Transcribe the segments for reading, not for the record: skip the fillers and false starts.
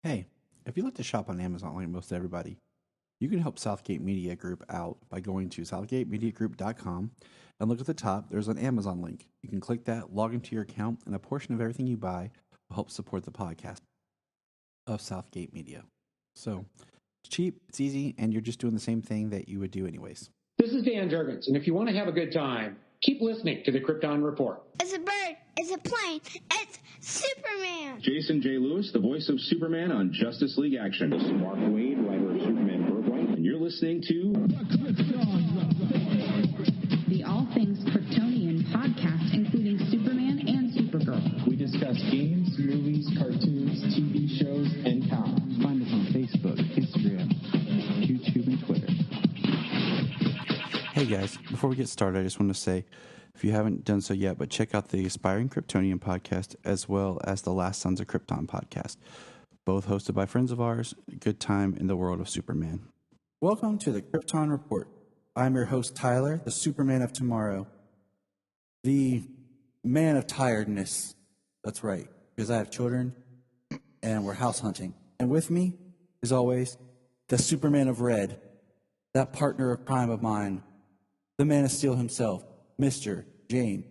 Hey, if you like to shop on Amazon like most everybody, you can help Southgate Media Group out by going to southgatemediagroup.com and look at the top. There's an Amazon link. You can click that, log into your account, and a portion of everything you buy will help support the podcast of Southgate Media. So it's cheap, it's easy, and you're just doing the same thing that you would do anyways. This is Dan Jurgens, and if you want to have a good time, keep listening to the Krypton Report. It's a bird, it's a plane, it's Superman! Jason J. Lewis, the voice of Superman on Justice League Action. This is Mark Wade, writer of Superman Birthright, and you're listening to the All Things Kryptonian podcast, including Superman and Supergirl. We discuss games, movies, cartoons, TV shows, and comics. Find us on Facebook, Instagram, YouTube, and Twitter. Hey guys, before we get started, I just want to say, if you haven't done so yet, but check out the Aspiring Kryptonian podcast as well as the Last Sons of Krypton podcast, both hosted by friends of ours. A good time in the world of Superman. Welcome to the Krypton Report. I'm your host, Tyler, the Superman of tomorrow, the man of tiredness. That's right, because I have children and we're house hunting. And with me, as always, the Superman of Red, that partner of crime of mine, the Man of Steel himself, Mr. James.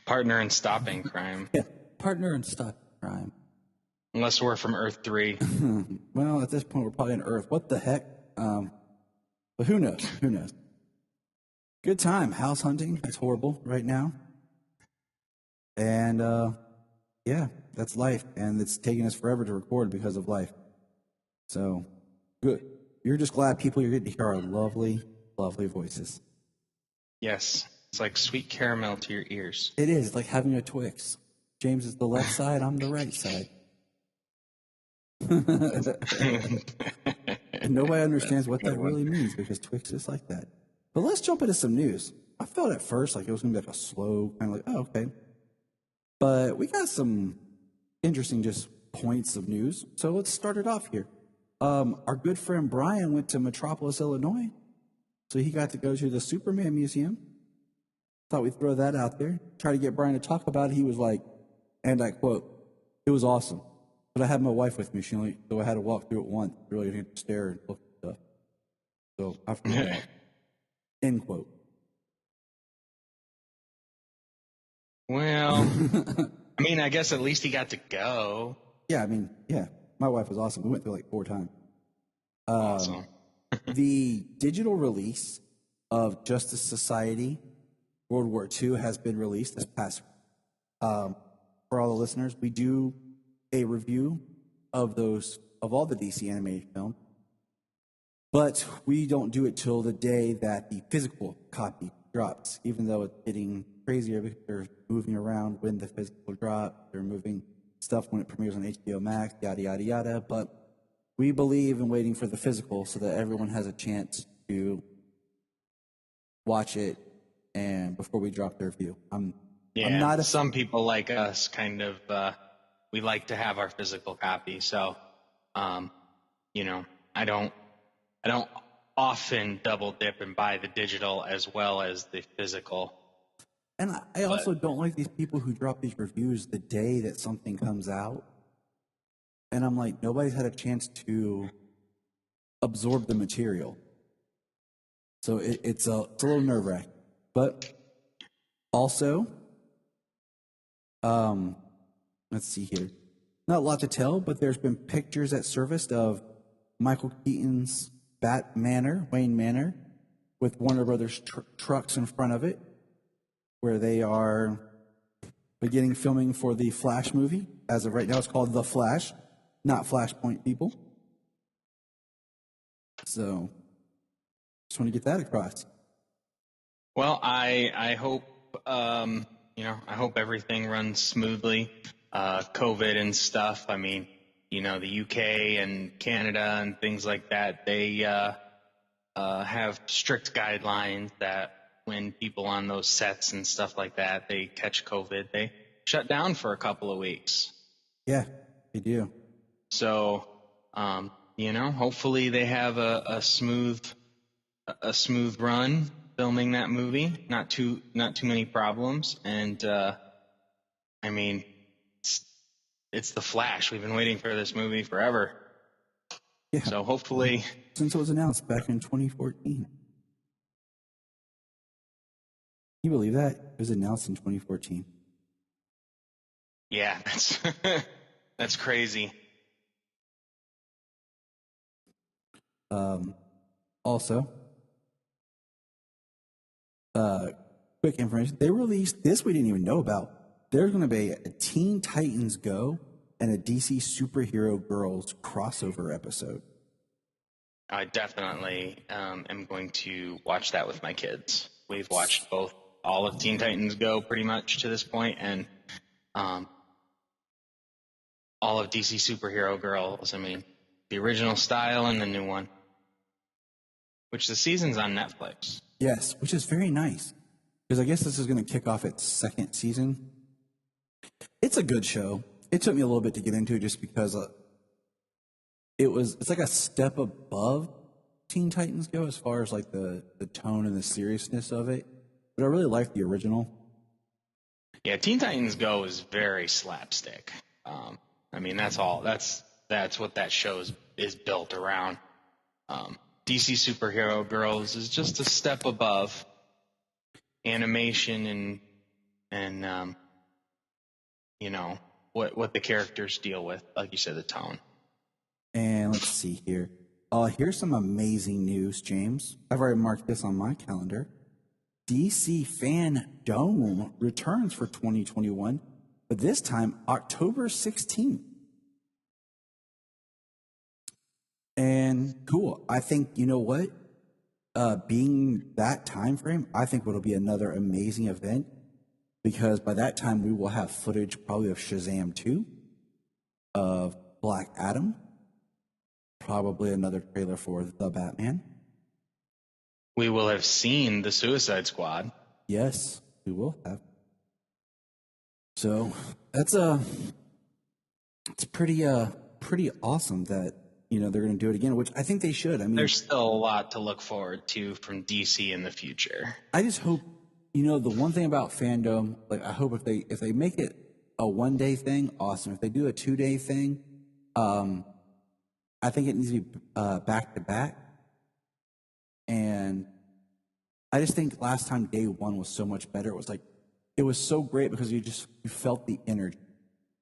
Partner in stopping crime. Yeah, partner in stopping crime. Unless we're from Earth 3. Well, at this point, we're probably on Earth. What the heck? But who knows? Who knows? Good time. House hunting. It's horrible right now. And, yeah, that's life. And it's taking us forever to record because of life. So, good. You're just glad people you're getting to hear our lovely, lovely voices. Yes. It's like sweet caramel to your ears. It is. It's like having a Twix. James is the left side. I'm the right side. And nobody understands what that really means because Twix is like that. But let's jump into some news. I felt at first like it was going to be like a slow, kind of like, oh, okay. But we got some interesting just points of news. So let's start it off here. Our good friend Brian went to Metropolis, Illinois. So he got to go to the Superman Museum. Thought we'd throw that out there. Try to get Brian to talk about it. He was like, and I quote, "It was awesome. But I had my wife with me. So I had to walk through it once. Really didn't stare and look at stuff. So I forgot that." End quote. Well, I mean, I guess at least he got to go. Yeah, I mean, yeah. My wife was awesome. We went through like 4 times. Awesome. The digital release of Justice Society World War II has been released this past. For all the listeners, we do a review of all the DC animated films, but we don't do it till the day that the physical copy drops. Even though it's getting crazier because they're moving around when the physical drop, they're moving stuff when it premieres on HBO Max, yada yada yada. But we believe in waiting for the physical so that everyone has a chance to watch it and before we drop their review. I'm not some people like us kind of we like to have our physical copy. So I don't often double dip and buy the digital as well as the physical. And I also don't like these people who drop these reviews the day that something comes out. And I'm like, nobody's had a chance to absorb the material. So it's a little nerve-wracking. But also, let's see here. Not a lot to tell, but there's been pictures that surfaced of Michael Keaton's Wayne Manor, with Warner Brothers trucks in front of it, where they are beginning filming for the Flash movie. As of right now, it's called The Flash, not Flashpoint, people. So, just want to get that across. Well, I hope I hope everything runs smoothly. COVID and stuff. I mean, the UK and Canada and things like that, they have strict guidelines that when people on those sets and stuff like that, they catch COVID, they shut down for a couple of weeks. Yeah, they do. So, hopefully they have a smooth run filming that movie. Not too many problems. And, it's The Flash. We've been waiting for this movie forever. Yeah. So hopefully, since it was announced back in 2014. Can you believe that? It was announced in 2014. yeah, that's crazy. Also, quick information. They released this we didn't even know about. There's going to be a Teen Titans Go and a DC Superhero Girls crossover episode. I definitely am going to watch that with my kids. We've watched all of Teen Titans Go pretty much to this point, and all of DC Superhero Girls. I mean, the original style and the new one, which the season's on Netflix. Yes, which is very nice, because I guess this is going to kick off its second season. It's a good show. It took me a little bit to get into just because it's like a step above Teen Titans Go as far as like the tone and the seriousness of it. But I really like the original. Yeah, Teen Titans Go is very slapstick. I mean, that's all. That's what that show is built around. DC Superhero Girls is just a step above animation and you know what the characters deal with, like you said, the tone. And let's see here. Here's some amazing news, James. I've already marked this on my calendar. DC Fandom returns for 2021, but this time October 16th. And cool. I think, you know what? Being that time frame, I think it'll be another amazing event, because by that time we will have footage probably of Shazam 2, of Black Adam, probably another trailer for The Batman. We will have seen the Suicide Squad. Yes, we will have. So it's pretty awesome that, you know, they're going to do it again, which I think they should. I mean, there's still a lot to look forward to from DC in the future. I just hope, you know, the one thing about fandom, like I hope if they make it a 1 day thing, awesome. If they do a 2 day thing, I think it needs to be back to back. And I just think last time day one was so much better. It was so great because you felt the energy.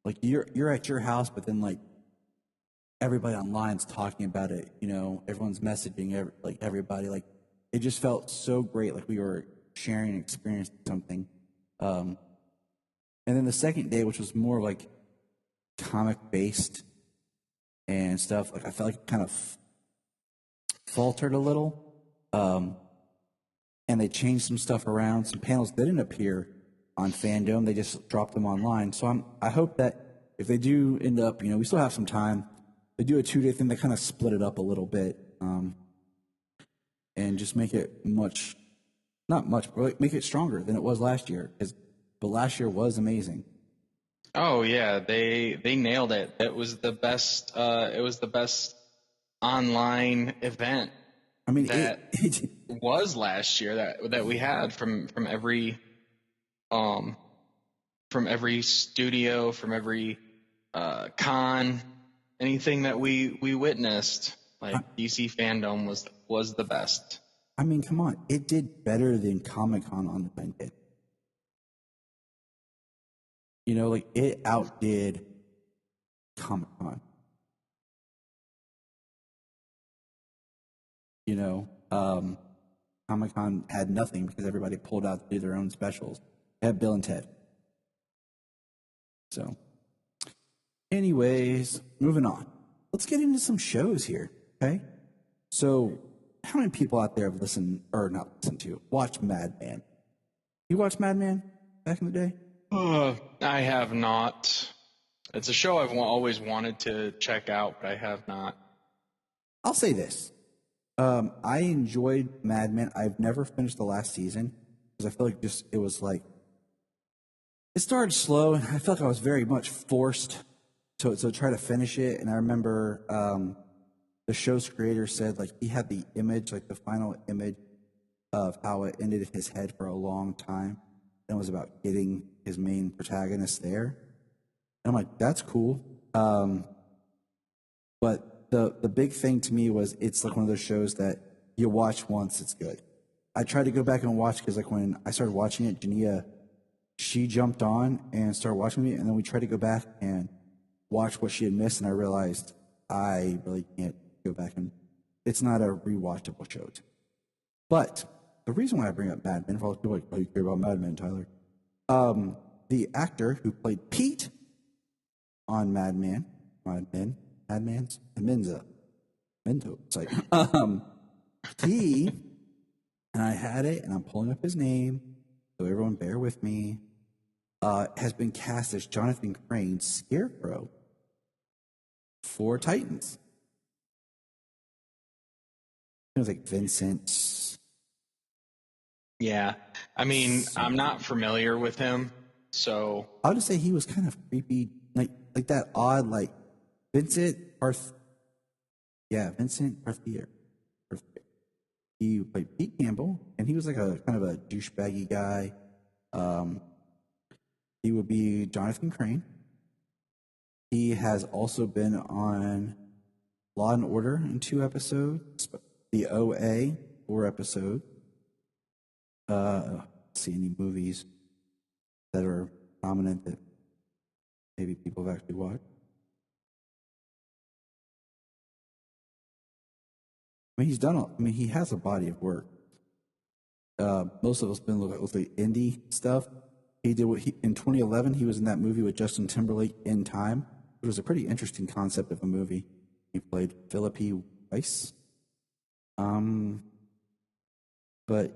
Like you're at your house, but then like everybody online's talking about it. You know, everyone's messaging everybody. Like it just felt so great. Like we were sharing and experiencing something. And then the second day, which was more like comic based and stuff, like I felt like it kind of faltered a little. And they changed some stuff around. Some panels didn't appear on Fandom. They just dropped them online. So I hope that if they do end up, you know, we still have some time. They do a 2 day thing. They kind of split it up a little bit, and just make it not much, but make it stronger than it was last year. But last year was amazing. Oh yeah, they nailed it. It was the best. It was the best online event. I mean, that was last year that we had from every studio, from every con, anything that we witnessed. Like DC Fandom was the best. I mean, come on, it did better than Comic-Con online did. You know, like it outdid Comic-Con. You know, Comic-Con had nothing because everybody pulled out to do their own specials. They had Bill and Ted. So, anyways, moving on. Let's get into some shows here, okay? So, how many people out there have watched Mad Men? You watched Mad Men back in the day? I have not. It's a show I've always wanted to check out, but I have not. I'll say this. I enjoyed Mad Men. I've never finished the last season because I feel like it started slow, and I felt like I was very much forced to try to finish it. And I remember the show's creator said like he had the image, like the final image of how it ended in his head for a long time. And it was about getting his main protagonist there. And I'm like, that's cool. But the big thing to me was it's like one of those shows that you watch once, it's good. I tried to go back and watch because like when I started watching it, Jania, she jumped on and started watching me, and then we tried to go back and watch what she had missed, and I realized I really can't go back and it's not a rewatchable show. But the reason why I bring up Mad Men, for all the people who care about Mad Men, Tyler, the actor who played Pete on Menza, it's like, he, and I had it, and I'm pulling up his name, so everyone bear with me, has been cast as Jonathan Crane's Scarecrow for Titans. It was like Vincent. Yeah. I mean, I'm not familiar with him, so. I would just say he was kind of creepy, like that odd, like Vincent Arthur. He played Pete Campbell, and he was like a kind of a douchebaggy guy. He would be Jonathan Crane. He has also been on Law and Order in 2 episodes, the OA 4 episodes. See any movies that are prominent that maybe people have actually watched. I mean, he has a body of work. Most of us been looking at indie stuff. He did in 2011. He was in that movie with Justin Timberlake, In Time. It was a pretty interesting concept of a movie. He played Philippi Weiss. But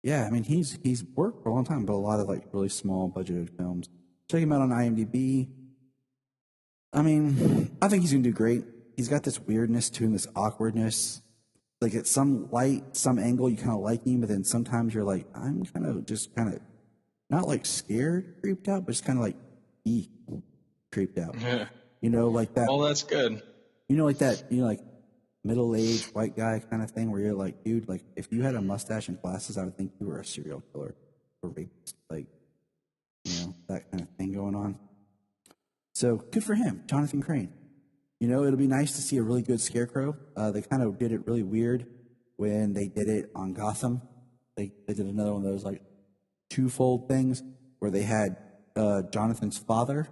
yeah, I mean, he's worked for a long time, but a lot of like really small budgeted films. Check him out on IMDb. I mean, I think he's gonna do great. He's got this weirdness to him, this awkwardness. Like at some angle, you kind of like him, but then sometimes you're like, I'm kind of not like scared, creeped out, but just kind of like creeped out. Yeah. You know, like that. Well, that's good. You know, like that. You know, like middle-aged white guy kind of thing, where you're like, dude, like if you had a mustache and glasses, I would think you were a serial killer or rapist, like, you know, that kind of thing going on. So good for him, Jonathan Crane. You know, it'll be nice to see a really good Scarecrow. They kind of did it really weird when they did it on Gotham. They did another one of those like twofold things where they had Jonathan's father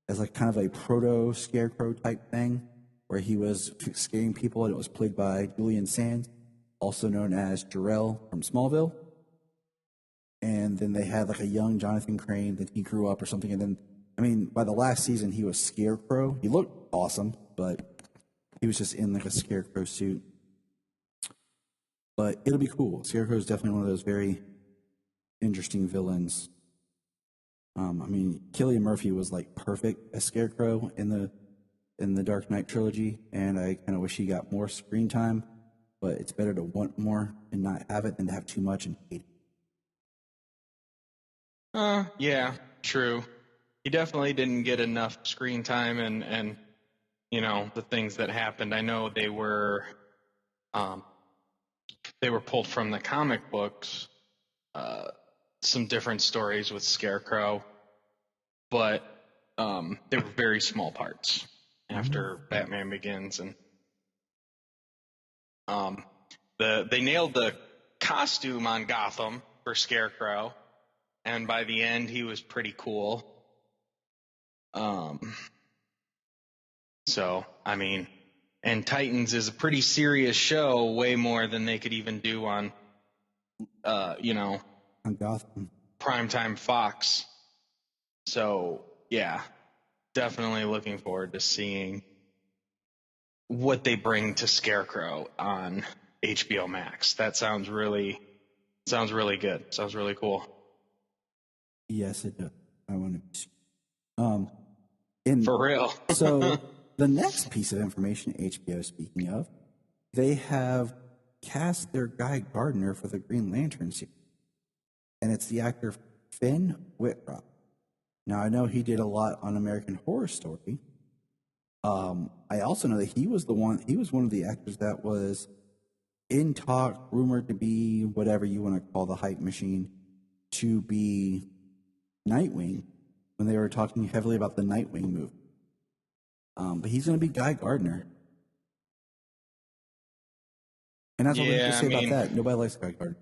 as like kind of a proto Scarecrow type thing, where he was scaring people, and it was played by Julian Sands, also known as Jor-El from Smallville. And then they had like a young Jonathan Crane that he grew up or something, and then, I mean, by the last season, he was Scarecrow. He looked awesome, but he was just in like a Scarecrow suit. But it'll be cool. Scarecrow is definitely one of those very interesting villains. I mean, Cillian Murphy was like perfect as Scarecrow in the Dark Knight trilogy, and I kind of wish he got more screen time. But it's better to want more and not have it than to have too much and hate it. Yeah, true. He definitely didn't get enough screen time, and you know, the things that happened. I know they were pulled from the comic books, some different stories with Scarecrow, but they were very small parts after Batman Begins, and they nailed the costume on Gotham for Scarecrow, and by the end he was pretty cool. So, I mean, and Titans is a pretty serious show, way more than they could even do on, on Gotham. primetime Fox. So, yeah, definitely looking forward to seeing what they bring to Scarecrow on HBO Max. That sounds really good. Sounds really cool. Yes, it does. I want to. For real. So the next piece of information, HBO, speaking of, they have cast their Guy Gardner for the Green Lantern series, and it's the actor Finn Wittrock. Now, I know he did a lot on American Horror Story. I also know that he was one of the actors that was in talk, rumored to be whatever you want to call the hype machine, to be Nightwing when they were talking heavily about the Nightwing movie. But he's going to be Guy Gardner. And that's all we have to say about that. Nobody likes Guy Gardner.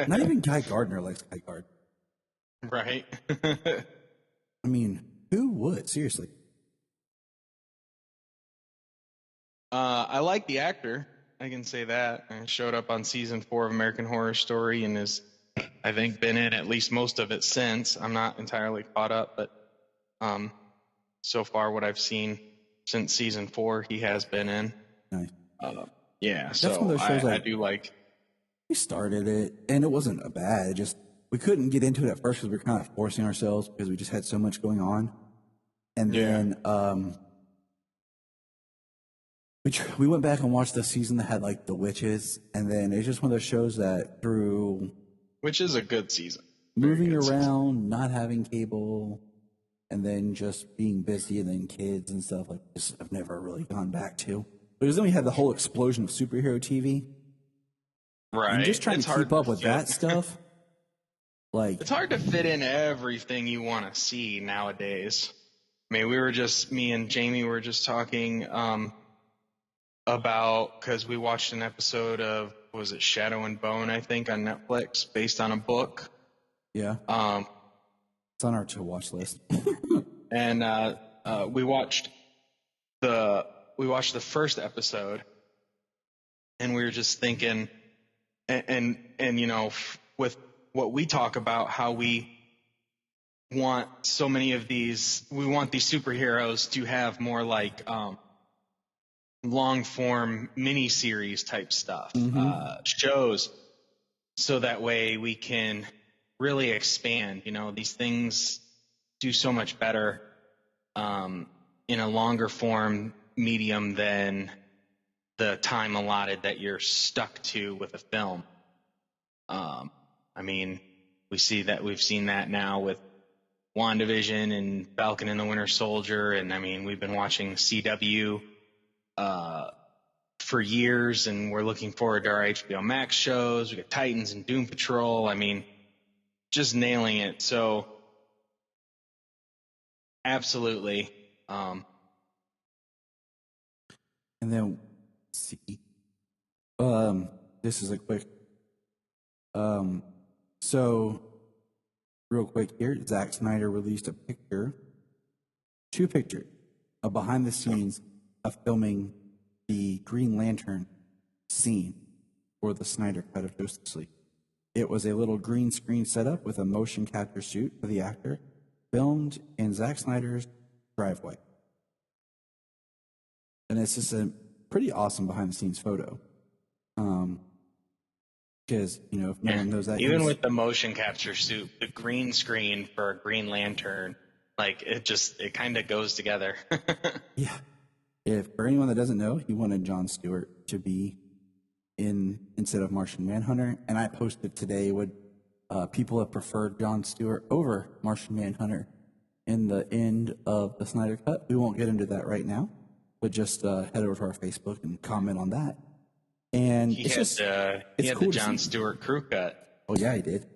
Not even Guy Gardner likes Guy Gardner. Right. I mean, who would? Seriously. I like the actor. I can say that. I showed up on season 4 of American Horror Story and has, I think, been in at least most of it since. I'm not entirely caught up, but so far what I've seen since season 4, he has been in. Nice. Yeah, That's so one of those shows I do like. We started it, and it wasn't a bad. Just we couldn't get into it at first because we were kind of forcing ourselves because we just had so much going on. And then we went back and watched the season that had like the witches, and then it's just one of those shows that through which is a good season. Moving around, not having cable, and then just being busy, and then kids and stuff like this, I've never really gone back to. Because then we had the whole explosion of superhero TV. Right. And just trying to keep up with that stuff. Like, it's hard to fit in everything you want to see nowadays. I mean, me and Jamie were just talking about, because we watched an episode of, was it Shadow and Bone, I think, on Netflix, based on a book. Yeah. It's on our to-watch list. And we watched the first episode, and we were just thinking, and you know, with what we talk about, how we want so many of these, we want these superheroes to have more like long form mini-series type stuff, shows, so that way we can really expand. You know, these things do so much better in a longer form medium than the time allotted that you're stuck to with a film. I mean, we've seen that now with WandaVision and Falcon and the Winter Soldier, and I mean, we've been watching CW for years, and we're looking forward to our HBO Max shows. We got Titans and Doom Patrol. I mean, just nailing it. So, absolutely. And then, let's see. This is a quick. So, real quick here, Zack Snyder released two pictures, behind the scenes of filming the Green Lantern scene for the Snyder Cut of Justice League. It was a little green screen setup with a motion capture suit for the actor, filmed in Zack Snyder's driveway. And it's just a pretty awesome behind the scenes photo. Because, you know, if no one knows that. Even with the motion capture suit, the green screen for a Green Lantern, like it kind of goes together. Yeah. For anyone that doesn't know, he wanted Jon Stewart to be instead of Martian Manhunter. And I posted today would people have preferred Jon Stewart over Martian Manhunter in the end of the Snyder Cut. We won't get into that right now, but just head over to our Facebook and comment on that. And he had the Jon Stewart crew cut. Oh yeah, he did.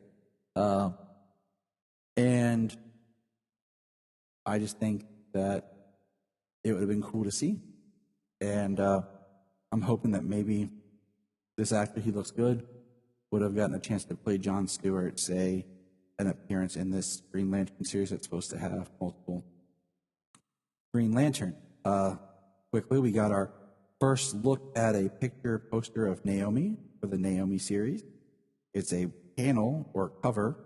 And I just think that it would have been cool to see. And I'm hoping that maybe this actor, he looks good, would have gotten a chance to play Jon Stewart, say, an appearance in this Green Lantern series that's supposed to have multiple Green Lantern. Quickly, we got our first look at a picture poster of Naomi for the Naomi series. It's a panel or cover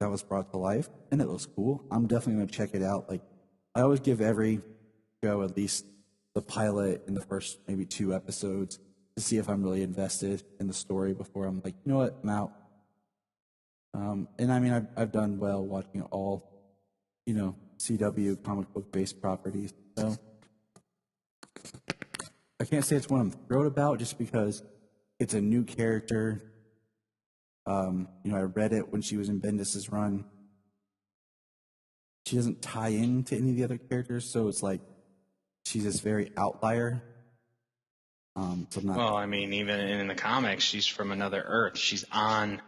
that was brought to life, and it looks cool. I'm definitely going to check it out. Like, I always give every show at least the pilot in the first maybe 2 episodes to see if I'm really invested in the story before I'm like, you know what, I'm out. And I mean, I've done well watching all, you know, CW comic book based properties. So I can't say it's one I'm thrilled about just because it's a new character. You know, I read it when she was in Bendis's run. She doesn't tie into any of the other characters, so it's like she's this very outlier. So not. Well, I mean, even in the comics, she's from another Earth. She's on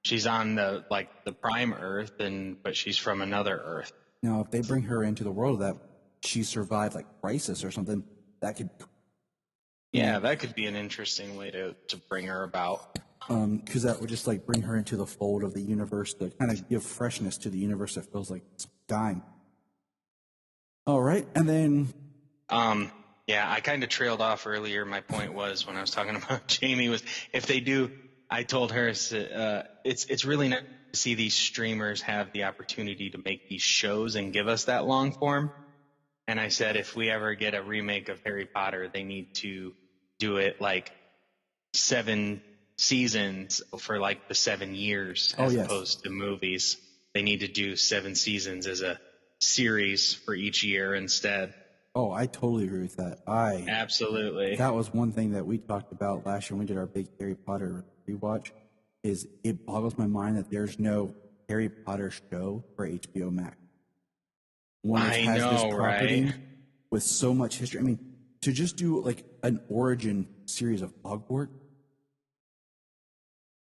the Prime Earth, but she's from another Earth. Now, if they bring her into the world of that she survived like crisis or something, that could. Yeah, that could be an interesting way to bring her about. Because that would just like bring her into the fold of the universe to kind of give freshness to the universe that feels like it's dying. All right, and then Yeah, I kind of trailed off earlier. My point was when I was talking about Jamie was if they do, I told her it's really nice to see these streamers have the opportunity to make these shows and give us that long form. And I said if we ever get a remake of Harry Potter, they need to do it like 7 seasons for like the 7 years as opposed to movies. They need to do 7 seasons as a series for each year instead. Oh, I totally agree with that. Absolutely. That was one thing that we talked about last year when we did our big Harry Potter rewatch. Is it boggles my mind that there's no Harry Potter show for HBO Max. One that has this property right? with so much history. I mean, to just do like an origin series of Hogwarts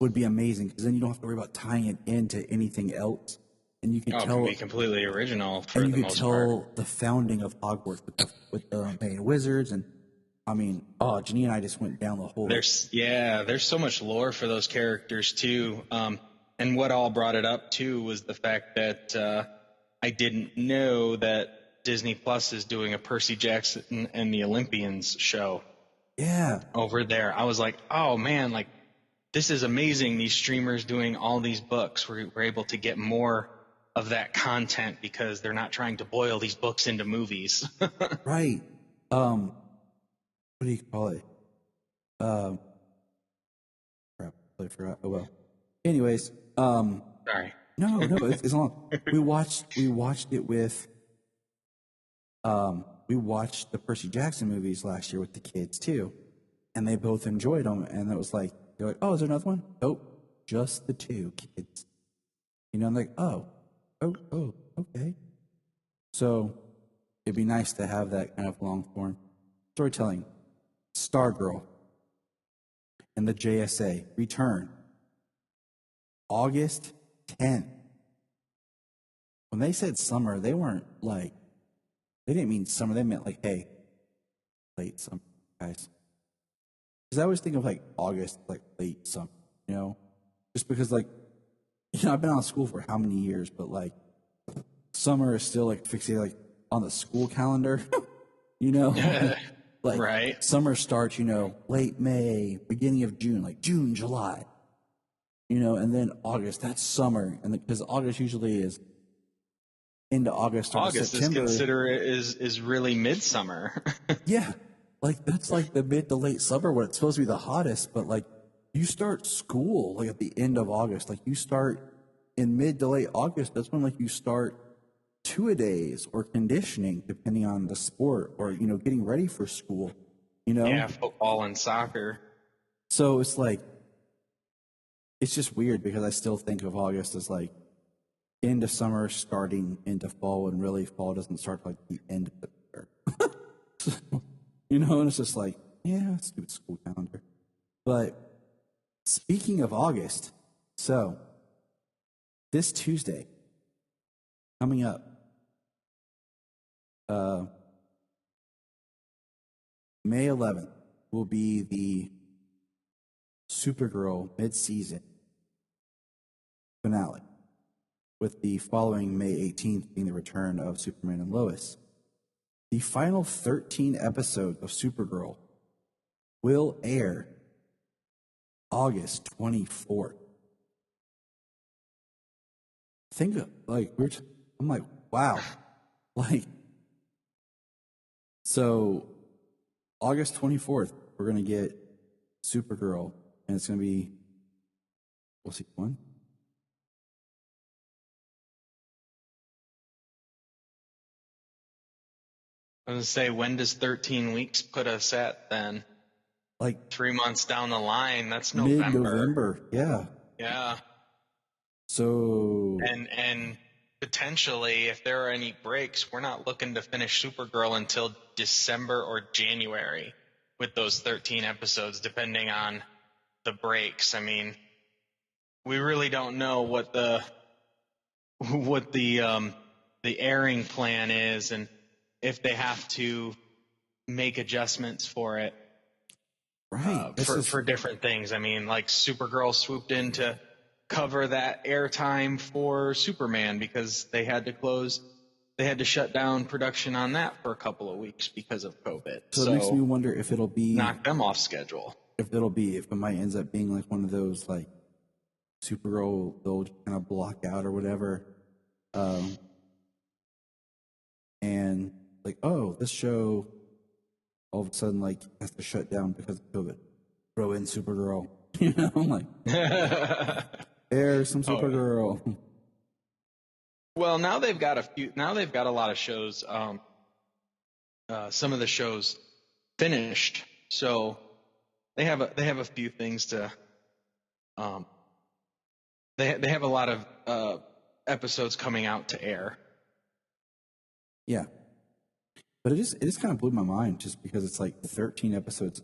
would be amazing because then you don't have to worry about tying it into anything else, and you can It tell can be completely original for and the you most could tell part. the founding of Hogwarts with the main wizards, and I mean, Janine and I just went down the whole. There's so much lore for those characters too. And what all brought it up too was the fact that I didn't know that Disney Plus is doing a Percy Jackson and the Olympians show. Yeah. Over there. I was like, oh man, like this is amazing. These streamers doing all these books. We're able to get more of that content because they're not trying to boil these books into movies. Right. What do you call it? Crap, I forgot. Oh well. Anyways, Sorry. No, it's long. We watched it with we watched the Percy Jackson movies last year with the kids too, and they both enjoyed them. And it was like, they're like, oh, is there another one? Nope, just the 2 kids. You know, I'm like, oh, okay. So it'd be nice to have that kind of long form storytelling. Stargirl and the JSA return August 10th. When they said summer, they weren't like, they didn't mean summer. They meant like, hey, late summer, guys. Because I always think of like August, like late summer, you know? Just because like, you know, I've been out of school for how many years, but like summer is still like fixated like on the school calendar, you know? Like right. Summer starts, you know, late May, beginning of June, like June, July, you know, and then August, that's summer. And because August usually is into August or September. is really midsummer. Yeah. Like that's like the mid to late summer when it's supposed to be the hottest, but like you start school like at the end of August. Like you start in mid to late August, that's when like you start 2-a-days or conditioning, depending on the sport, or, you know, getting ready for school, you know? Yeah, football and soccer. So it's like, it's just weird because I still think of August as like into summer, starting into fall, and really fall doesn't start like the end of the year. So, you know, and it's just like, yeah, stupid school calendar. But speaking of August, so this Tuesday, coming up, May 11th will be the Supergirl mid-season finale, with the following May 18th being the return of Superman and Lois. The final 13 episodes of Supergirl will air August 24th. Think of, like, I'm like, wow. Like, so August 24th, we're going to get Supergirl, and it's going to be, we'll see one. I was going to say, when does 13 weeks put us at then? Like 3 months down the line, that's November. Mid-November, yeah. Yeah. So. And potentially, if there are any breaks, we're not looking to finish Supergirl until December or January with those 13 episodes, depending on the breaks. I mean, we really don't know what the airing plan is, and if they have to make adjustments for it. Right. For different things. I mean, like Supergirl swooped in to cover that airtime for Superman because they had to shut down production on that for a couple of weeks because of COVID. So it makes me wonder if it'll be knock them off schedule. If it might ends up being like one of those like Supergirl they'll kind of block out or whatever, and like, oh, this show all of a sudden like has to shut down because of COVID. Throw in Supergirl, like there's some Supergirl. Oh, yeah. Well, now they've got a lot of shows. Some of the shows finished, so they have a few things to. They have a lot of episodes coming out to air. Yeah, but it just kind of blew my mind just because it's like 13 episodes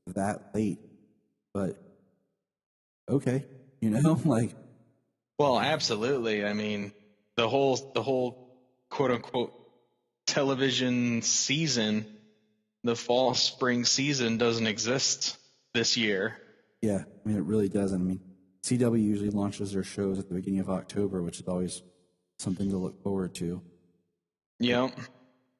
that late. But okay, like. Well, absolutely. I mean, the whole quote unquote television season, the fall spring season doesn't exist this year. Yeah, I mean it really doesn't. I mean, CW usually launches their shows at the beginning of October, which is always something to look forward to. Yep.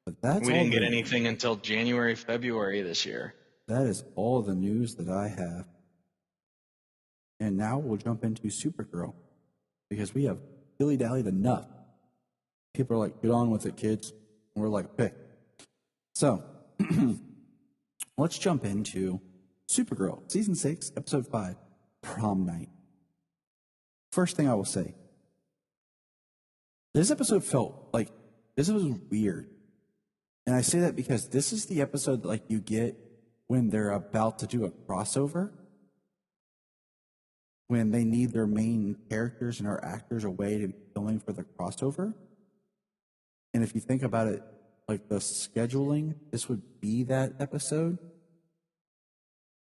But we didn't get anything until January, February this year. That is all the news that I have. And now we'll jump into Supergirl because we have dilly-dallied enough. People are like, get on with it, kids. And we're like, okay. So let's jump into Supergirl, Season 6, Episode 5, Prom Night. First thing I will say, this episode felt like this was weird. And I say that because this is the episode that, like, you get when they're about to do a crossover, when they need their main characters and our actors away to be filming for the crossover. And if you think about it, like the scheduling, this would be that episode,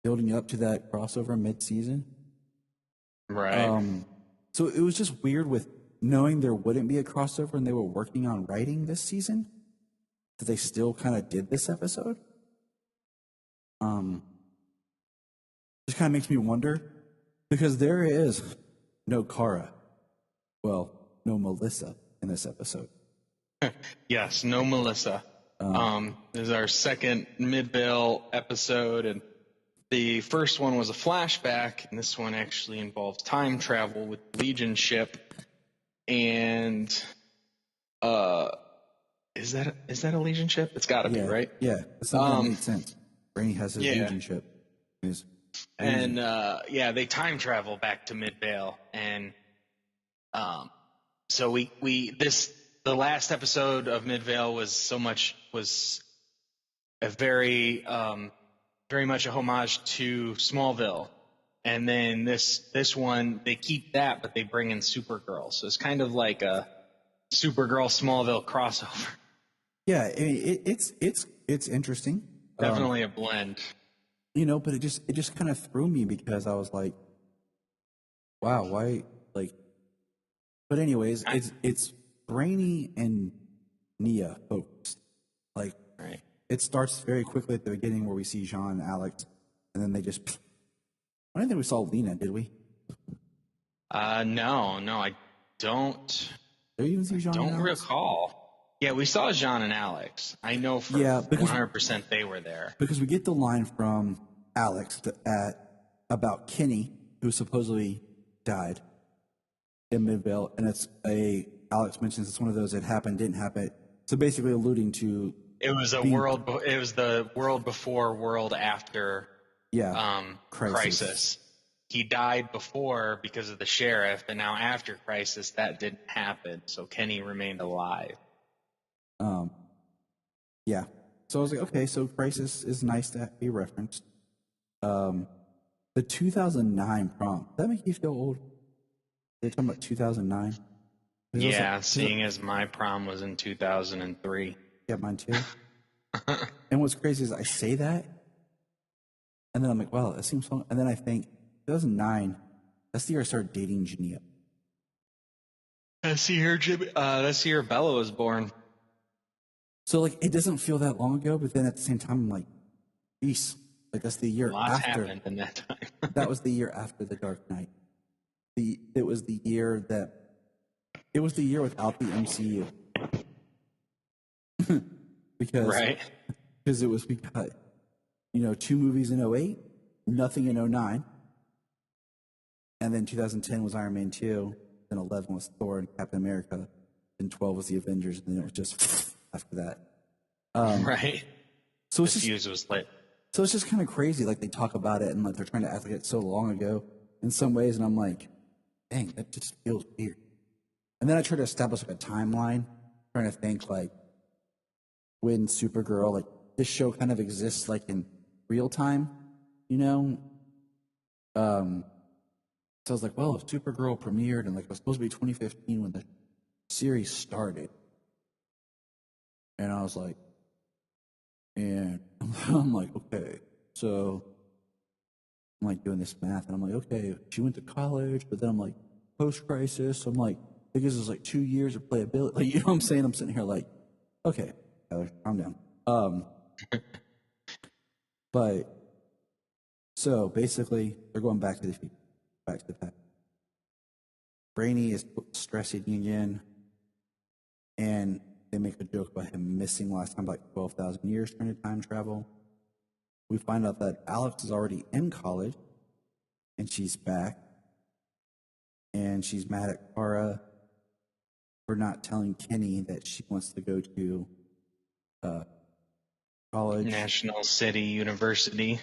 building up to that crossover mid-season. Right. So it was just weird with knowing there wouldn't be a crossover and they were working on writing this season, that they still kind of did this episode. Just kind of makes me wonder, because there is no Kara, well, no Melissa in this episode. Yes, no Melissa. This is our second Midvale episode, and the first one was a flashback, and this one actually involves time travel with Legion ship. And is that a Legion ship? It's got to be, right? Yeah, it's something that makes sense. Brainy has his Legion ship. And they time travel back to Midvale, and so the last episode of Midvale was a very much a homage to Smallville, and then this one they keep that, but they bring in Supergirl, so it's kind of like a Supergirl Smallville crossover. Yeah, it's interesting. Definitely a blend. But it just kind of threw me because I was like, wow, why, like, but anyways, it's Brainy and Nia focused. Like, right. It starts very quickly at the beginning where we see Jean and Alex, and then they just, I don't think we saw Lena, did we? No, I don't. Did you even see Jean and Alex? Don't recall. Yeah, we saw Jean and Alex. I know for 100% they were there. Because we get the line from Alex about Kenny, who supposedly died in Midvale, and Alex mentions it's one of those that happened, didn't happen. So basically alluding to it was the world before, world after Crisis. He died before because of the sheriff, and now after Crisis that didn't happen, so Kenny remained alive. Yeah. So I was like, okay, so Crisis is nice to be referenced. The 2009 prom. Does that make you feel old? They're talking about 2009? Yeah, seeing as my prom was in 2003. Yeah, mine too. And what's crazy is I say that, and then I'm like, wow, that seems fun. And then I think, 2009, that's the year I started dating Jania. That's the year Bella was born. So like it doesn't feel that long ago, but then at the same time, I'm like, geez, like that's the year Lots after. happened in that time. That was the year after The Dark Knight. It was the year without the MCU. because Right. it was because 2 movies in 2008, nothing in 2009, and then 2010 was Iron Man 2, then 11 was Thor and Captain America, then 12 was the Avengers, and then it was just after that. Right. So The it's just fuse was lit. So it's just kind of crazy. Like they talk about it and like they're trying to act like it's so long ago in some ways. And I'm like, dang, that just feels weird. And then I try to establish like a timeline, trying to think like when Supergirl, like this show kind of exists like in real time, So I was like, well, if Supergirl premiered and like it was supposed to be 2015 when the series started. And I was like, and I'm like, okay, so I'm like doing this math, and I'm like, okay, she went to college, but then I'm like, post-crisis, so I'm like, it gives us like 2 years of playability. Like, you know what I'm saying? I'm sitting here like, okay, Tyler, calm down. But so basically, they're going back to the future, back to the past. Brainy is stress eating again, and they make a joke about him missing last time, like 12,000 years trying to time travel. We find out that Alex is already in college, and she's back, and she's mad at Kara for not telling Kenny that she wants to go to college National City University.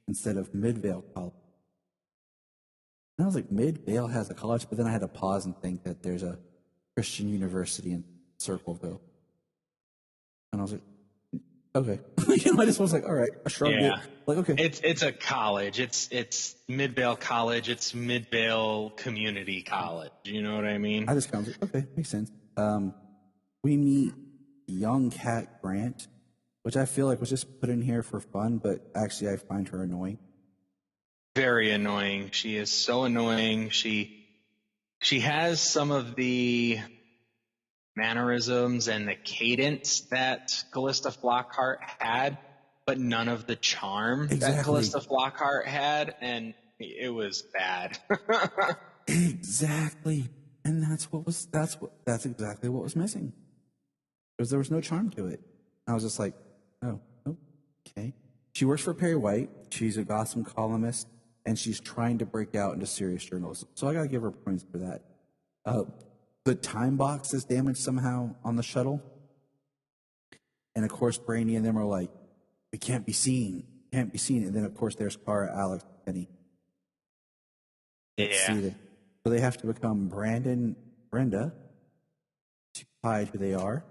instead of Midvale College. And I was like, Midvale has a college, but then I had to pause and think that there's a Christian university in Circleville. And I was like, okay. I just was like, all right, I shrugged it. Like, okay. It's a college. It's Midvale College. It's Midvale Community College. You know what I mean? I just kind of like, okay, makes sense. We meet young Cat Grant, which I feel like was just put in here for fun, but actually I find her annoying. Very annoying. She is so annoying. She has some of the mannerisms and the cadence that Callista Flockhart had, but none of the charm that Callista Flockhart had, and it was bad. Exactly. And that's exactly what was missing. Because there was no charm to it. I was just like, oh, okay. She works for Perry White. She's a gossip columnist, and she's trying to break out into serious journalism. So I gotta give her points for that. The time box is damaged somehow on the shuttle. And of course, Brainy and them are like, it can't be seen. And then, of course, there's Kara, Alex, Penny. Yeah. So they have to become Brenda, to hide who they are.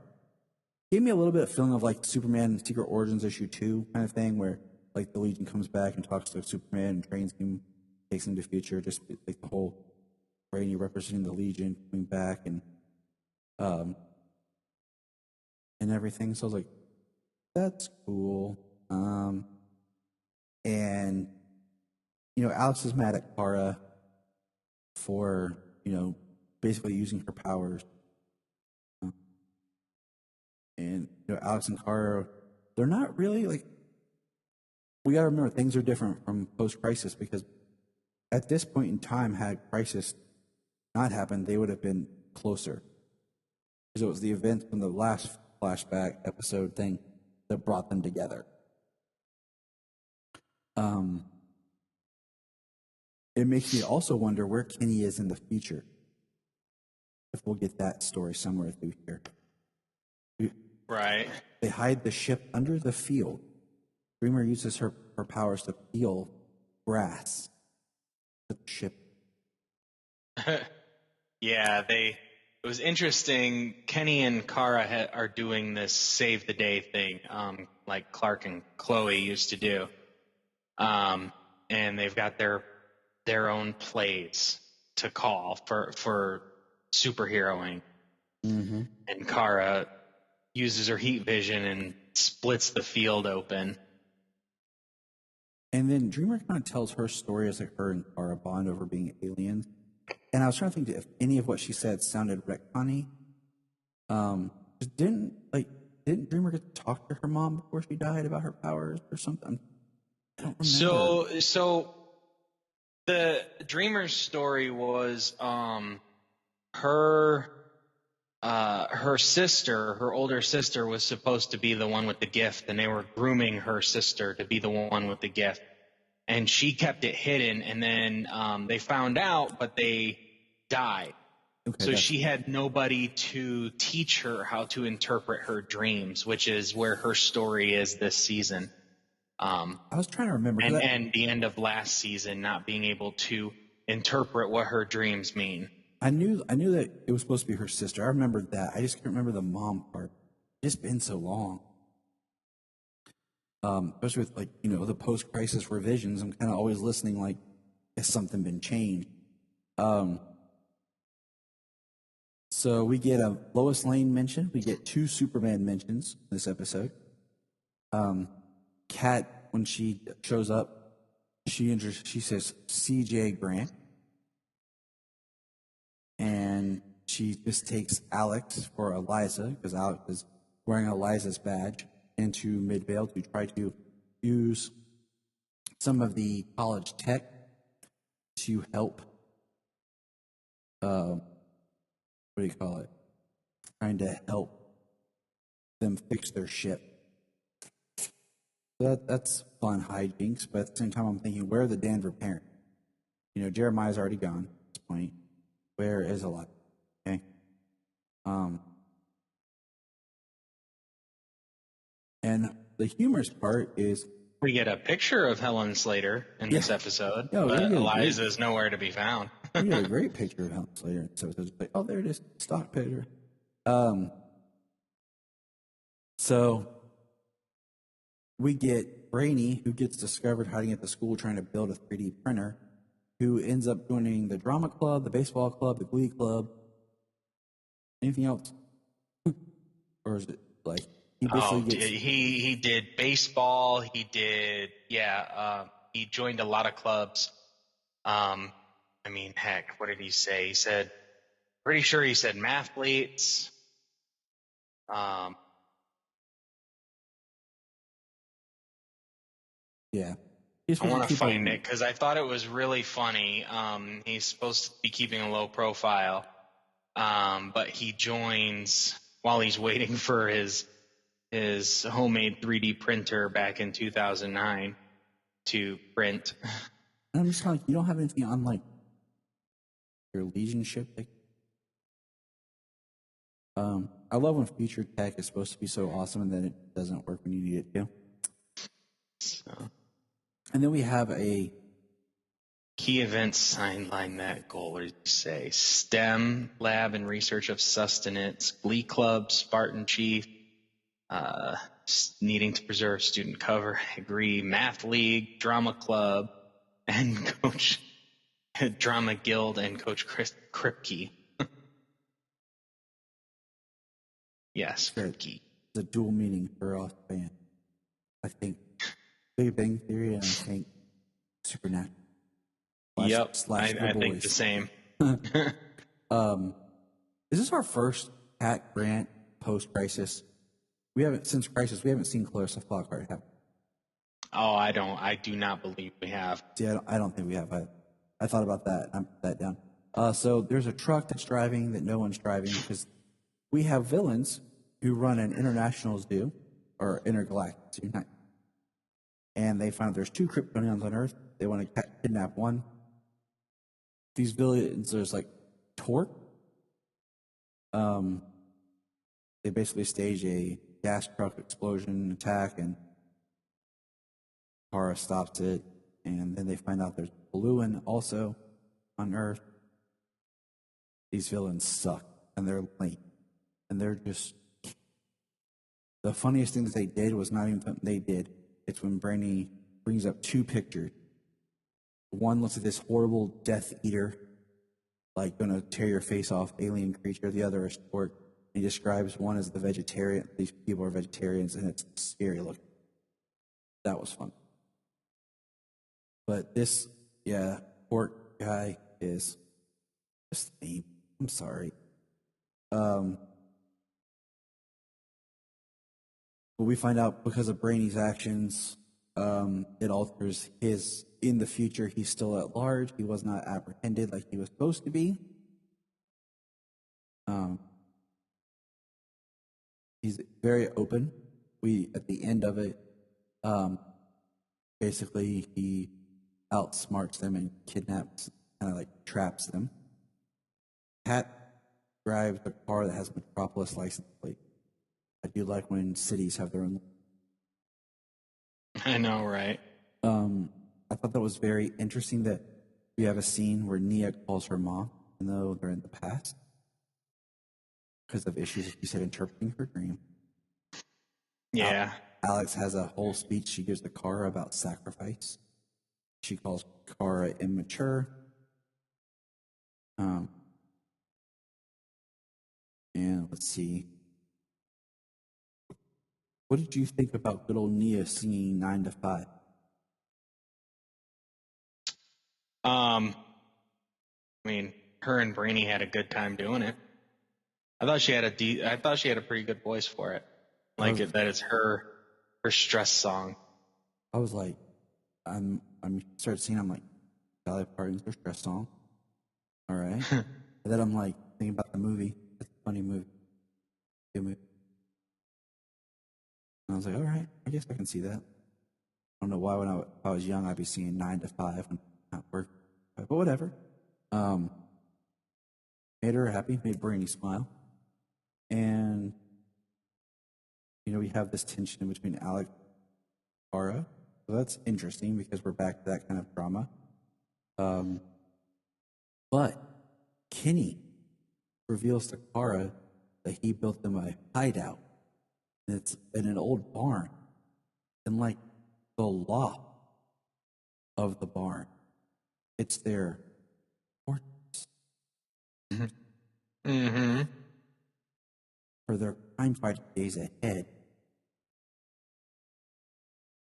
Gave me a little bit of feeling of like Superman Secret Origins issue 2 kind of thing, where like the Legion comes back and talks to Superman and trains him, takes him to the future, just like the whole Brainy representing the Legion coming back and everything. So I was like, that's cool. And Alex is mad at Kara for basically using her powers. And Alex and Kara, they're not really like. We gotta remember things are different from post-crisis, because at this point in time, had Crisis not happened, they would have been closer. Because it was the event from the last flashback episode thing that brought them together. It makes me also wonder where Kenny is in the future. If we'll get that story somewhere through here. Right. They hide the ship under the field. Dreamer uses her powers to peel grass to the ship. Yeah, it was interesting. Kenny and Kara are doing this save the day thing, like Clark and Chloe used to do. And they've got their own plays to call for superheroing. Mm-hmm. And Kara uses her heat vision and splits the field open. And then Dreamer kind of tells her story as like her and Kara bond over being aliens. And I was trying to think if any of what she said sounded retconny. Didn't didn't Dreamer get to talk to her mom before she died about her powers or something? I don't remember. So the Dreamer's story was her sister, her older sister, was supposed to be the one with the gift, and they were grooming her sister to be the one with the gift, and she kept it hidden, and then they found out, but they died. Okay, so she had nobody to teach her how to interpret her dreams, which is where her story is this season. I was trying to remember. And the end of last season, not being able to interpret what her dreams mean. I knew that it was supposed to be her sister. I remembered that. I just can't remember the mom part. It's been so long. Especially with, like, you know, the post-crisis revisions, I'm kind of always listening like, has something been changed? So we get a Lois Lane mention. We get 2 Superman mentions this episode. Kat, when she shows up, she says C.J. Grant. And she just takes Alex for Eliza, because Alex is wearing Eliza's badge, into Midvale to try to use some of the college tech to help, what do you call it? Trying to help them fix their ship. So that's fun hijinks, but at the same time I'm thinking, where are the Danver parents? You know, Jeremiah's already gone at this point. Where is Eliza? Okay. And the humorous part is we get a picture of Helen Slater in this episode, but Eliza is nowhere to be found. We get a great picture of Helen Slater in this episode. It's like, oh, there it is, stock picture. So we get Brainy, who gets discovered hiding at the school trying to build a 3D printer, who ends up joining the drama club, the baseball club, the glee club. Anything else? Or is it like he basically he did baseball, he did he joined a lot of clubs. I mean, heck, what did he say? He said, pretty sure he said mathletes. Yeah. I want to find it because I thought it was really funny. He's supposed to be keeping a low profile, but he joins while he's waiting for his homemade 3D printer back in 2009 to print. And I'm just like, you don't have anything on like your Legion ship? Like, I love when future tech is supposed to be so awesome and then it doesn't work when you need it to. So. And then we have a key events sideline that goal. What did you say? STEM, lab and research of sustenance, Glee Club, Spartan Chief, needing to preserve student cover. I agree. Math League, Drama Club, and Coach Drama Guild and Coach Kripke. Yes, Kripke. The dual meaning for us fan. I think Big Bang Theory and I think Supernatural. I think the same. Is this our first Cat Grant post-crisis? We haven't seen Clarissa Flockhart, have we? Oh, I do not believe we have. See, I don't think we have. I thought about that. I put that down. So there's a truck that's driving that no one's driving because we have villains who run an international zoo or intergalactic zoo, and they find there's 2 Kryptonians on Earth. They want to kidnap one. These villains, there's like Torque. They basically stage a gas truck explosion attack, and Kara stops it. And then they find out there's Bluin also on Earth. These villains suck, and they're lame, and they're just. The funniest thing that they did was not even something they did. It's when Brainy brings up 2 pictures. One looks at this horrible Death Eater, like gonna tear your face off alien creature. The other is Torque. He describes one as the vegetarian. These people are vegetarians, and it's scary looking. That was fun. But this, Torque guy is just lame. I'm sorry. But we find out because of Brainy's actions, it alters his. In the future, he's still at large. He was not apprehended like he was supposed to be. He's very open. At the end of it, basically he outsmarts them and kidnaps, kind of like traps them. Pat drives a car that has Metropolis license plate. I do like when cities have their own. I know, right? I thought that was very interesting that we have a scene where Nia calls her mom, even though they're in the past, because of issues, she said, interpreting her dream. Yeah. Alex has a whole speech she gives to Kara about sacrifice. She calls Kara immature. And let's see. What did you think about good old Nia singing 9 to 5? I mean, her and Brainy had a good time doing it. I thought she had a pretty good voice for it. Like that it's her stress song. I was like, I'm started singing. I'm like, Dolly Parton's her stress song. All right. And then I'm like thinking about the movie. It's a funny movie. Good movie. And I was like, all right, I guess I can see that. I don't know why when I was young I'd be singing 9 to 5 and not work, but whatever. Made her happy, made Brainy smile, and we have this tension in between Alex and Kara. So that's interesting because we're back to that kind of drama. But Kenny reveals to Kara that he built them a hideout. And it's in an old barn. And like the loft of the barn, it's their fortress. Mm-hmm. For their crime fighting days ahead.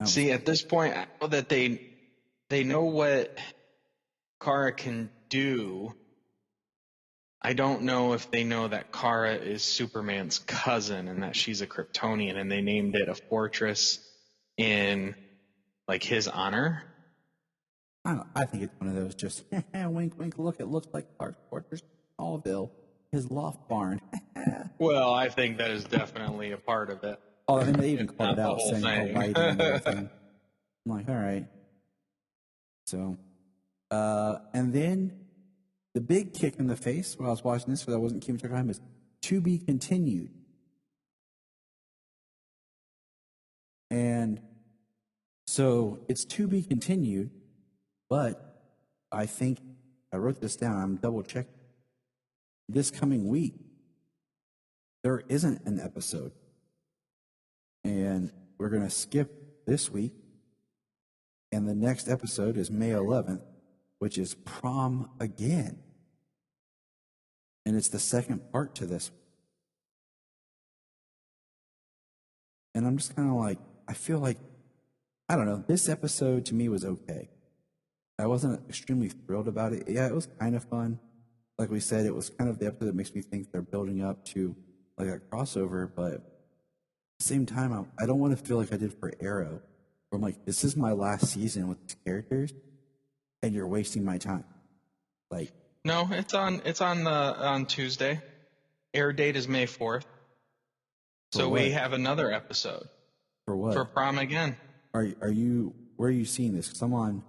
See, at this point, I know that they know what Kara can do. I don't know if they know that Kara is Superman's cousin and that she's a Kryptonian, and they named it a fortress in like his honor. I think it's one of those just wink, wink. Look, it looks like Clark's fortress, Smallville, his loft barn. Well, I think that is definitely a part of it. Oh, and they even called it the out, whole saying thing. Hawaii and everything. I'm like, all right. So, and then the big kick in the face when I was watching this, because I wasn't keeping track of time, is to be continued. And so it's to be continued, but I think I wrote this down. I'm double checking. This coming week, there isn't an episode. And we're going to skip this week. And the next episode is May 11th, which is Prom Again. And it's the second part to this. And I'm just kind of like, I feel like, I don't know, this episode to me was okay. I wasn't extremely thrilled about it. Yeah, it was kind of fun. Like we said, it was kind of the episode that makes me think they're building up to like a crossover, but at the same time, I don't want to feel like I did for Arrow, where I'm like, this is my last season with these characters, and you're wasting my time. Like, No, it's on Tuesday. Air date is May 4th. So what? we have another episode for what? for Prom Again. Are you? Where are you seeing this? Because I'm on.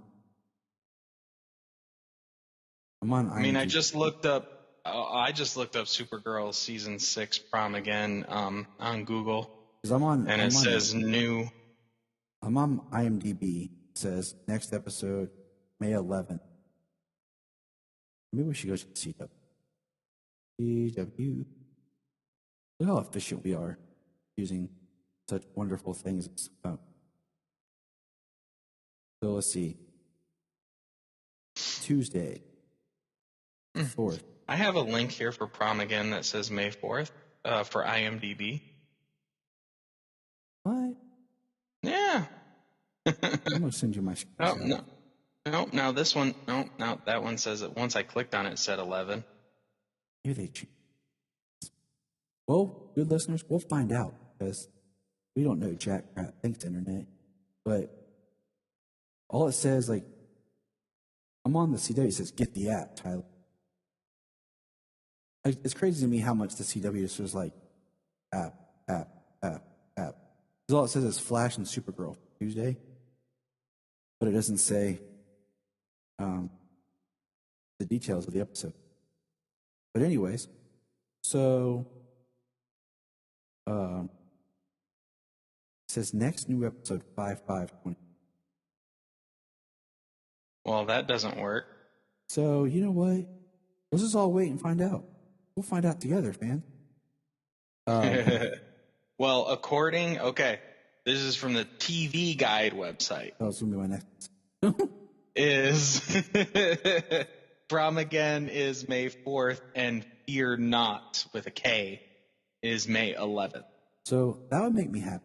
I mean, I IMDb. just looked up Supergirl season 6 Prom Again on Google, 'Cause I'm on, and I'm it on- says new. I'm on IMDb. It says next episode May 11th. Maybe we should go to the CW. CW. Look how efficient we are using such wonderful things. So let's see. Tuesday, 4th. I have a link here for Prom Again that says May 4th for IMDb. What? Yeah. I'm gonna send you my screen. Oh, no. Now this one. No. That one says that once I clicked on it, it said 11. Here they change. Well, good listeners, we'll find out because We don't know jack crap. Thanks, internet. But all it says, like, I'm on the CW. It says, get the app, Tyler. Like, it's crazy to me how much the CW just was like, app. Because all it says is Flash and Supergirl Tuesday. But it doesn't say the details of the episode. But anyways, so it says next new episode 5/5/20. Well, that doesn't work. So you know what? Let's just all wait and find out. We'll find out together, man. Well, this is from the TV Guide website. That was gonna be my next. Is Prom Again is May 4th, and Fear Not with a K is May 11th. So that would make me happy.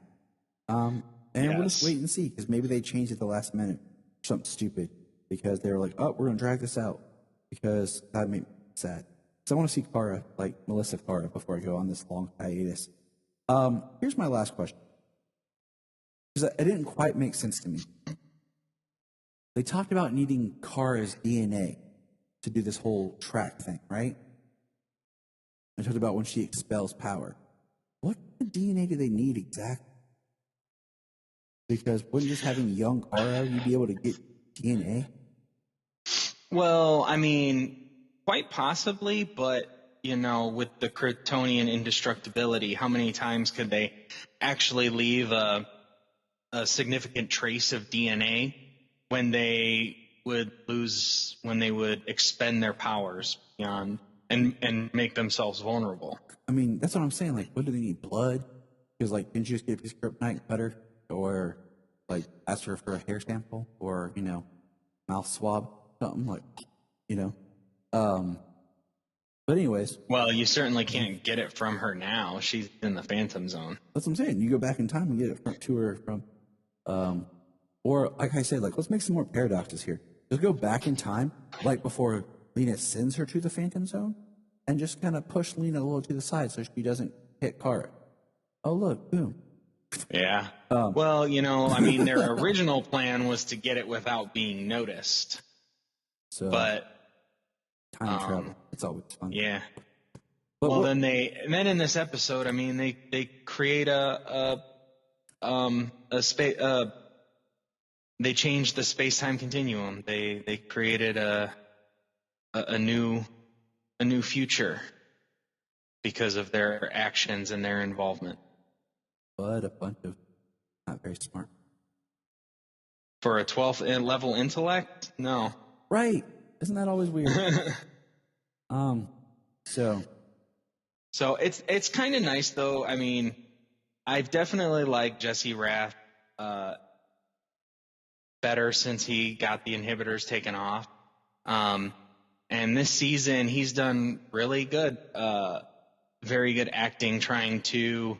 And we'll just Yes. wait and see, because maybe they changed it at the last minute or something stupid, because they were like, oh, we're going to drag this out, because that would make me sad. So I want to see Kara, like Melissa Kara, before I go on this long hiatus. Here's my last question, because it didn't quite make sense to me. They talked about needing Kara's DNA to do this whole track thing, right? They talked about when she expels power. What kind of DNA do they need exactly? Because wouldn't just having young Kara, you'd be able to get DNA? Well, I mean, quite possibly, but, with the Kryptonian indestructibility, how many times could they actually leave a significant trace of DNA when they would expend their powers beyond and make themselves vulnerable? I mean, that's what I'm saying. Like, what do they need? Blood? Because, like, didn't you just get a piece of kryptonite and cut her? Or, like, ask her for a hair sample? Or, mouth swab? Something like, But anyways. Well, you certainly can't get it from her now. She's in the Phantom Zone. That's what I'm saying. You go back in time and get it to her from, or like I said, like, let's make some more paradoxes here. Just go back in time, like before Lena sends her to the Phantom Zone, and just kind of push Lena a little to the side so she doesn't hit Kara. Oh, look, boom. Yeah. Well, their original plan was to get it without being noticed. So, But time travel, it's always fun. yeah. But then in this episode, they create a space. They changed the space-time continuum. They created a new future because of their actions and their involvement. But a bunch of not very smart. For a 12th level intellect? No. Right. Isn't that always weird? So it's kind of nice though. I mean, I've definitely liked Jesse Rath better since he got the inhibitors taken off. And this season he's done really good, very good acting, trying to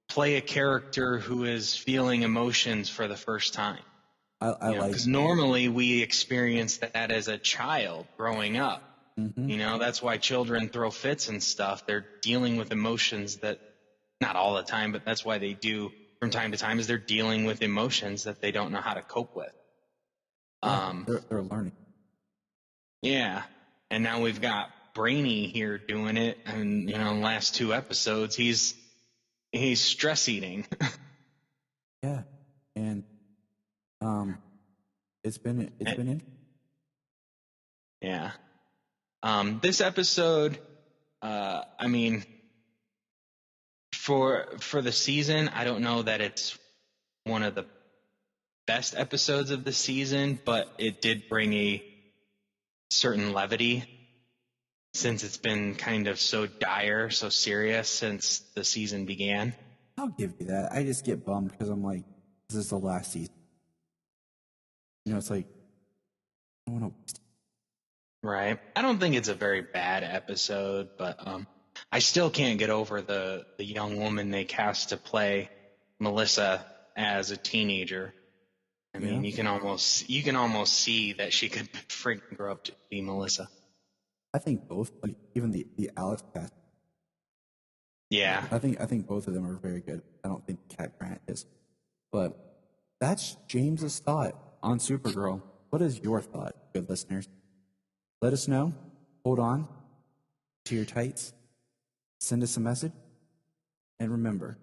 play a character who is feeling emotions for the first time. I like, because normally we experience that as a child growing up. Mm-hmm. That's why children throw fits and stuff. They're dealing with emotions that, not all the time, but that's why they do from time to time, is they're dealing with emotions that they don't know how to cope with. They're learning. Yeah. And now we've got Brainy here doing it. And, in the last 2 episodes, he's stress eating. Yeah. And, it's been interesting. Yeah. This episode, for the season, I don't know that it's one of the best episodes of the season, but it did bring a certain levity since it's been kind of so dire, so serious since the season began. I'll give you that. I just get bummed because I'm like, this is the last season. It's like, I want to. Right. I don't think it's a very bad episode, but I still can't get over the young woman they cast to play Melissa as a teenager. I mean, you can almost see that she could freaking grow up to be Melissa. I think both, like even the Alex cast. Yeah. I think both of them are very good. I don't think Cat Grant is. But that's James's thought on Supergirl. What is your thought, good listeners? Let us know. Hold on to your tights. Send us a message. And remember,